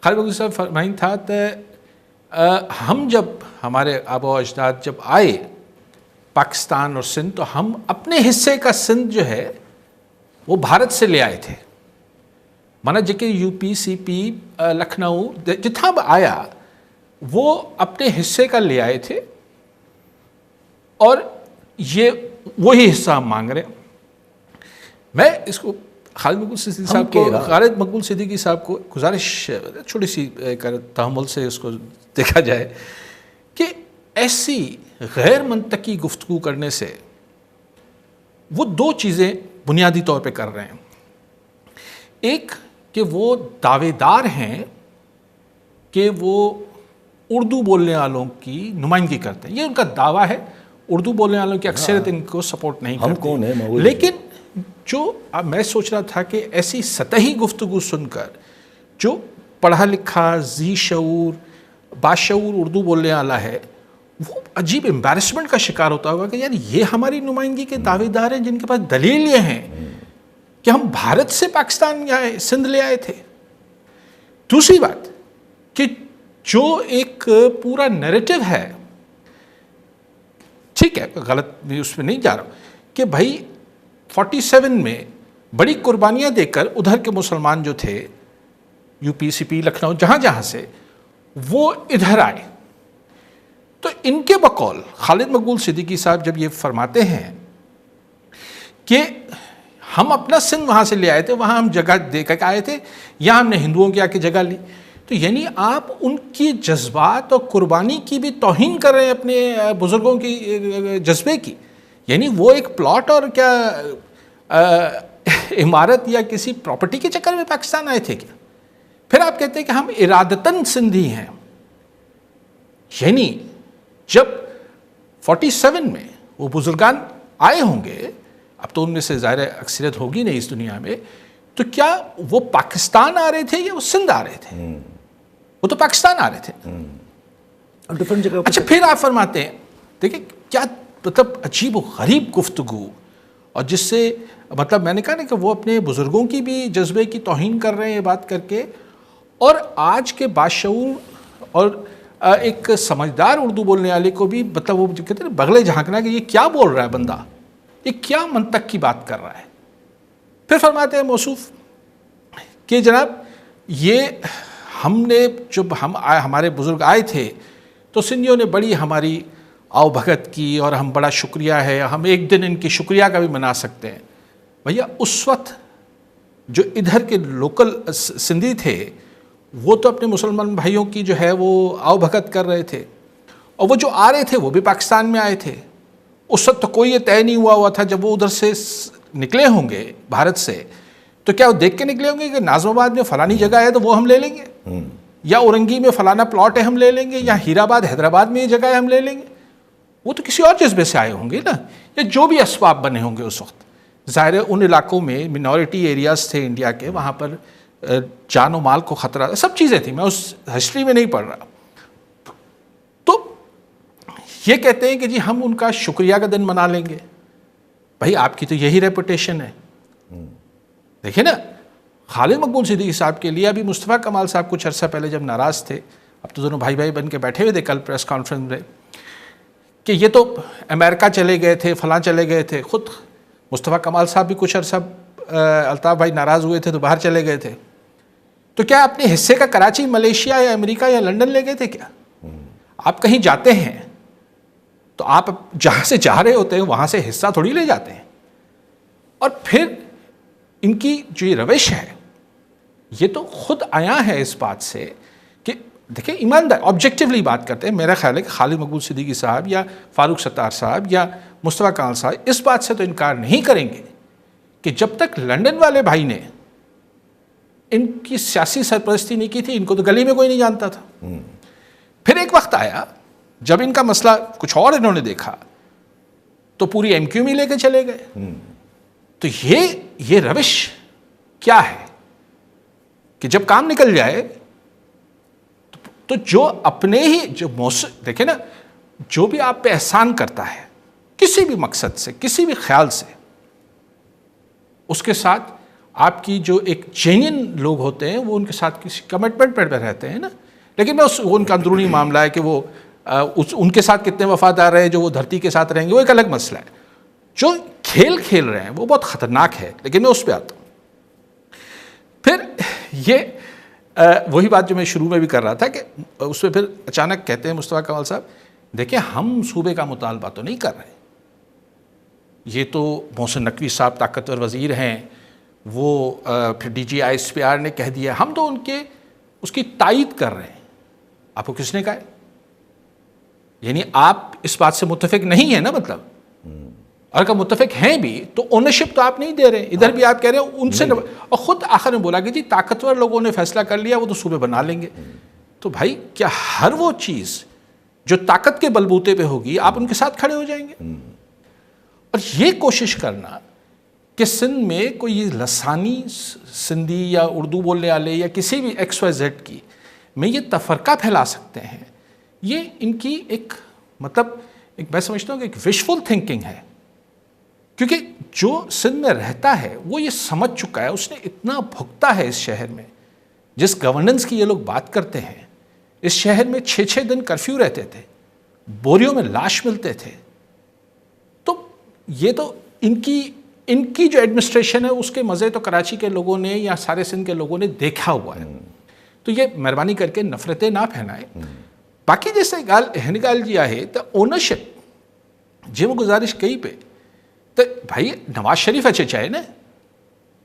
خالد مقبول صاحب فرمائیں تھا ہم جب ہمارے آبا و اجداد جب آئے پاکستان اور سندھ تو ہم اپنے حصے کا سندھ جو ہے وہ بھارت سے لے آئے تھے. مانا جے یو پی سی پی لکھنؤ جتنا بھی آیا وہ اپنے حصے کا لے آئے تھے اور یہ وہی حصہ ہم مانگ رہے ہیں. میں اس کو خالد مقبول صدیقی صاحب کو گزارش چھوٹی سی تحمل سے اس کو دیکھا جائے کہ ایسی غیر منطقی گفتگو کرنے سے وہ دو چیزیں بنیادی طور پہ کر رہے ہیں. ایک کہ وہ دعوے دار ہیں کہ وہ اردو بولنے والوں کی نمائندگی کرتے ہیں. یہ ان کا دعویٰ ہے. اردو بولنے والوں کی اکثریت ان کو سپورٹ نہیں کرتی. لیکن جو میں سوچ رہا تھا کہ ایسی سطحی گفتگو سن کر جو پڑھا لکھا ذی شعور باشعور اردو بولنے والا ہے وہ عجیب امبیرسمنٹ کا شکار ہوتا ہوگا کہ یار یہ ہماری نمائندگی کے دعوے دار ہیں جن کے پاس دلیل یہ ہیں کہ ہم بھارت سے پاکستان آئے سندھ لے آئے تھے. دوسری بات کہ جو ایک پورا نیریٹو ہے, ٹھیک ہے غلط اس میں نہیں جا رہا ہوں, کہ بھائی 47 میں بڑی قربانیاں دے کر ادھر کے مسلمان جو تھے یو پی سی پی لکھنؤ جہاں جہاں سے وہ ادھر آئے. تو ان کے بقول خالد مقبول صدیقی صاحب جب یہ فرماتے ہیں کہ ہم اپنا سندھ وہاں سے لے آئے تھے, وہاں ہم جگہ دے کر آئے تھے, یہاں ہم نے ہندوؤں کی آ کے جگہ لی, تو یعنی آپ ان کی جذبات اور قربانی کی بھی توہین کر رہے ہیں اپنے بزرگوں کی جذبے کی. یعنی وہ ایک پلاٹ اور کیا عمارت یا کسی پراپرٹی کے چکر میں پاکستان آئے تھے کیا؟ پھر آپ کہتے ہیں کہ ہم ارادتاً سندھی ہیں. یعنی جب 47 میں وہ بزرگان آئے ہوں گے, اب تو ان میں سے ظاہر اکثریت ہوگی نہیں اس دنیا میں, تو کیا وہ پاکستان آ رہے تھے یا وہ سندھ آ رہے تھے؟ وہ تو پاکستان آ رہے تھے. اچھا پھر آپ فرماتے ہیں دیکھیں کیا مطلب عجیب و غریب گفتگو, اور جس سے مطلب میں نے کہا نا کہ وہ اپنے بزرگوں کی بھی جذبے کی توہین کر رہے ہیں یہ بات کر کے, اور آج کے باشعور اور ایک سمجھدار اردو بولنے والے کو بھی مطلب وہ کہتے ہیں بغلے جھانکنا کہ یہ کیا بول رہا ہے بندہ, یہ کیا منطق کی بات کر رہا ہے. پھر فرماتے ہیں موصوف کہ جناب یہ ہم نے جب ہمارے بزرگ آئے تھے تو سندھیوں نے بڑی ہماری آؤ بھگت کی اور ہم بڑا شکریہ ہے, ہم ایک دن ان کی شکریہ کا بھی منا سکتے ہیں. بھیا اس وقت جو ادھر کے لوکل سندھی تھے وہ تو اپنے مسلمان بھائیوں کی جو ہے وہ آؤ بھگت کر رہے تھے, اور وہ جو آ رہے تھے وہ بھی پاکستان میں آئے تھے. اس وقت تو کوئی یہ طے نہیں ہوا تھا جب وہ ادھر سے نکلے ہوں گے بھارت سے, تو کیا وہ دیکھ کے نکلے ہوں گے کہ ناظم آباد میں فلانی جگہ ہے تو وہ ہم لے لیں گے, یا اورنگی میں فلانا پلاٹ ہے ہم لے لیں گے, یا ہیرآباد حیدرآباد میں یہ جگہ ہے ہم لے لیں گے. وہ تو کسی اور جذبے سے آئے ہوں گے نا, یا جو بھی اسباب بنے ہوں گے اس وقت. ظاہر ان علاقوں میں منورٹی ایریاز تھے انڈیا کے, وہاں پر جان و مال کو خطرہ, سب چیزیں تھیں, میں اس ہسٹری میں نہیں پڑھ رہا. تو یہ کہتے ہیں کہ جی ہم ان کا شکریہ کا دن منا لیں گے. بھائی آپ کی تو یہی ریپوٹیشن ہے. دیکھیں نا خالد مقبول صدیقی صاحب کے لیے ابھی مصطفیٰ کمال صاحب کچھ عرصہ پہلے جب ناراض تھے, اب تو دونوں بھائی بھائی بن کے بیٹھے ہوئے تھے کل پریس کانفرنس میں, کہ یہ تو امریکہ چلے گئے تھے, فلاں چلے گئے تھے. خود مصطفیٰ کمال صاحب بھی کچھ عرصہ الطاف بھائی ناراض ہوئے تھے تو باہر چلے گئے تھے. تو کیا اپنے حصے کا کراچی ملیشیا یا امریکہ یا لنڈن لے گئے تھے کیا؟ آپ کہیں جاتے ہیں تو آپ جہاں سے جا رہے ہوتے ہیں وہاں سے حصہ تھوڑی لے جاتے ہیں. اور پھر ان کی جو یہ روش ہے یہ تو خود آیا ہے اس بات سے کہ دیکھیں ایماندار آبجیکٹیولی بات کرتے ہیں. میرا خیال ہے کہ خالد مقبول صدیقی صاحب یا فاروق ستار صاحب یا مصطفیٰ کمال صاحب اس بات سے تو انکار نہیں کریں گے کہ جب تک لنڈن والے بھائی نے ان کی سیاسی سرپرستی نہیں کی تھی ان کو تو گلی میں کوئی نہیں جانتا تھا. پھر ایک وقت آیا جب ان کا مسئلہ کچھ اور انہوں نے دیکھا تو پوری ایم کیو میں لے کے چلے گئے. تو یہ روش کیا ہے کہ جب کام نکل جائے تو جو اپنے ہی جو دیکھیں نا, جو بھی آپ پہ احسان کرتا ہے کسی بھی مقصد سے کسی بھی خیال سے, اس کے ساتھ آپ کی جو ایک جینین لوگ ہوتے ہیں وہ ان کے ساتھ کسی کمٹمنٹ پر رہتے ہیں نا. لیکن میں وہ ان کا اندرونی معاملہ ہے کہ وہ ان کے ساتھ کتنے وفادار رہے جو وہ دھرتی کے ساتھ رہیں گے وہ ایک الگ مسئلہ ہے. جو کھیل کھیل رہے ہیں وہ بہت خطرناک ہے, لیکن میں اس پہ آتا ہوں. پھر یہ وہی بات جو میں شروع میں بھی کر رہا تھا کہ اس پہ پھر اچانک کہتے ہیں مصطفیٰ کمال صاحب دیکھیں ہم صوبے کا مطالبہ تو نہیں کر رہے, یہ تو محسن نقوی صاحب طاقتور وزیر ہیں, وہ پھر D G I S P R نے کہہ دیا, ہم تو اس کی تائید کر رہے ہیں. آپ کو کس نے کہا ہے؟ یعنی آپ اس بات سے متفق نہیں ہیں نا, مطلب اور اگر متفق ہیں بھی تو اونرشپ تو آپ نہیں دے رہے, ادھر بھی آپ کہہ رہے ہیں ان سے اور خود آخر میں بولا کہ جی طاقتور لوگوں نے فیصلہ کر لیا وہ تو صوبے بنا لیں گے. تو بھائی کیا ہر وہ چیز جو طاقت کے بلبوتے پہ ہوگی آپ ان کے ساتھ کھڑے ہو جائیں گے؟ اور یہ کوشش کرنا کہ سندھ میں کوئی لسانی سندھی یا اردو بولنے والے یا کسی بھی ایکس وائی زیڈ کی میں یہ تفرقہ پھیلا سکتے ہیں, یہ ان کی ایک مطلب میں سمجھتا ہوں کہ ایک وشفل تھنکنگ ہے. کیونکہ جو سندھ میں رہتا ہے وہ یہ سمجھ چکا ہے, اس نے اتنا بھگتا ہے اس شہر میں, جس گورننس کی یہ لوگ بات کرتے ہیں. اس شہر میں 6 دن کرفیو رہتے تھے, بوریوں میں لاش ملتے تھے. تو یہ تو ان کی جو ایڈمنسٹریشن ہے اس کے مزے تو کراچی کے لوگوں نے یا سارے سندھ کے لوگوں نے دیکھا ہوا ہے. تو یہ مہربانی کر کے نفرتیں نہ پھیلائیں. باقی جیسے گال جی ہے تو اونرشپ جی وہ گزارش کئی پہ تو بھائی نواز شریف اچے چاہے نا,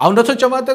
آؤں نتو چواں تو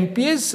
MPs